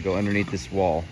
go underneath this wall.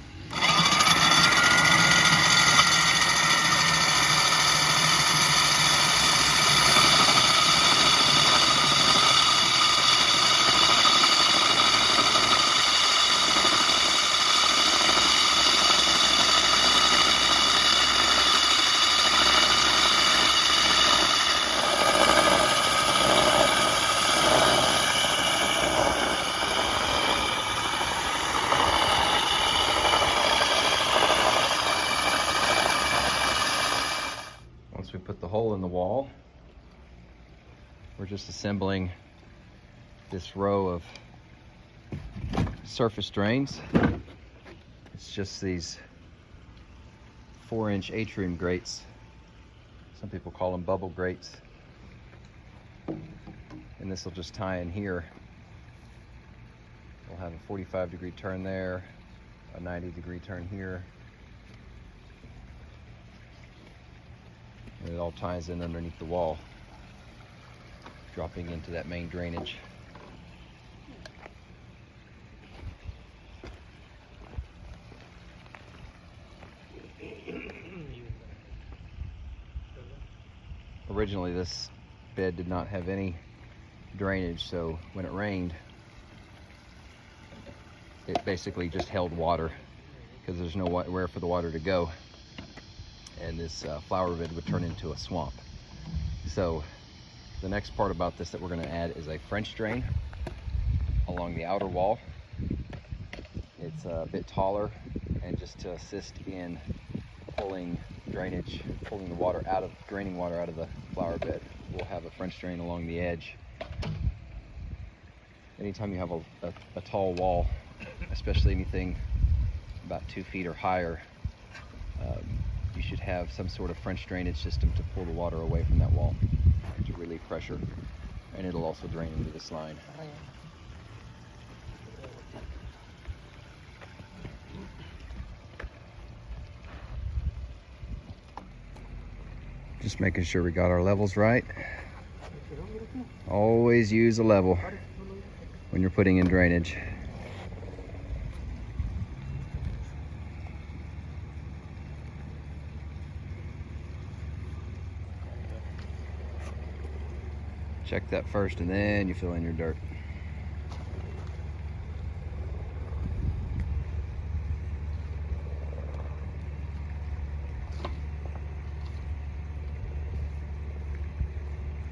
Once we put the hole in the wall, we're just assembling this row of surface drains. It's just these 4-inch atrium grates. Some people call them bubble grates. And this will just tie in here. We'll have a 45-degree turn there, a 90-degree turn here. And it all ties in underneath the wall, dropping into that main drainage. Originally, this bed did not have any drainage, so when it rained, it basically just held water because there's nowhere for the water to go. And this flower bed would turn into a swamp. So the next part about this that we're going to add is a French drain along the outer wall. It's a bit taller, and just to assist in pulling drainage, pulling the water out of, draining water out of the flower bed, we'll have a French drain along the edge. Anytime you have a tall wall, especially anything about 2 feet or higher, you should have some sort of French drainage system to pull the water away from that wall to relieve pressure, and it'll also drain into this line. Just making sure we got our levels right. Always use a level when you're putting in drainage. Check that first, and then you fill in your dirt.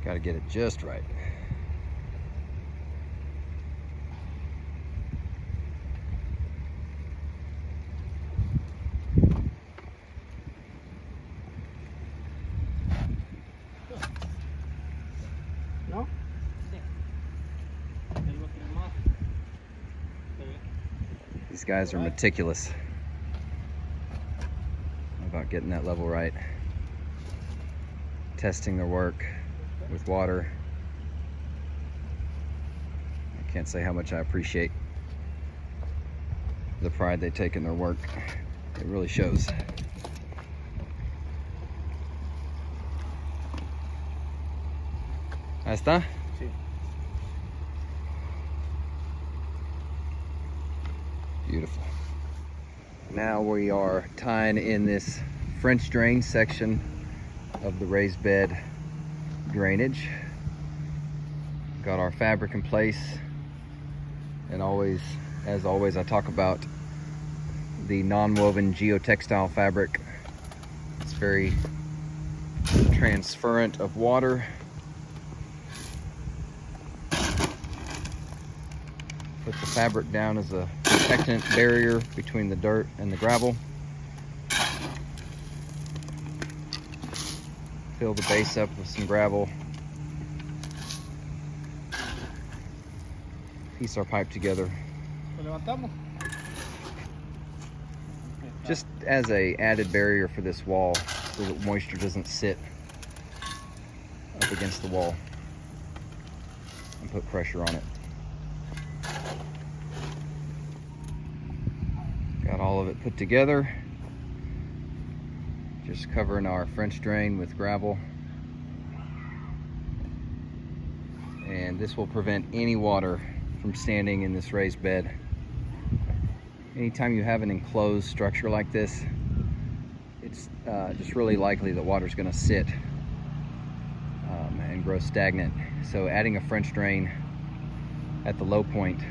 Got to get it just right. No? These guys are meticulous about getting that level right, testing their work with water. I can't say how much I appreciate the pride they take in their work. It really shows. Ahí está. Sí. Beautiful. Now we are tying in this French drain section of the raised bed drainage. Got our fabric in place, and as always, I talk about the non-woven geotextile fabric. It's very transferent of water. Put the fabric down as a protectant barrier between the dirt and the gravel. Fill the base up with some gravel. Piece our pipe together. Just as a added barrier for this wall, so that moisture doesn't sit up against the wall and put pressure on it. Got all of it put together. Just covering our French drain with gravel. And this will prevent any water from standing in this raised bed. anytime you have an enclosed structure like this, it's just really likely that water's going to sit and grow stagnant. So adding a French drain at the low point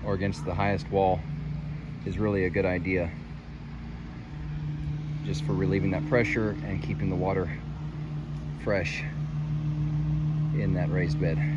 or against the highest wall is really a good idea, just for relieving that pressure and keeping the water fresh in that raised bed.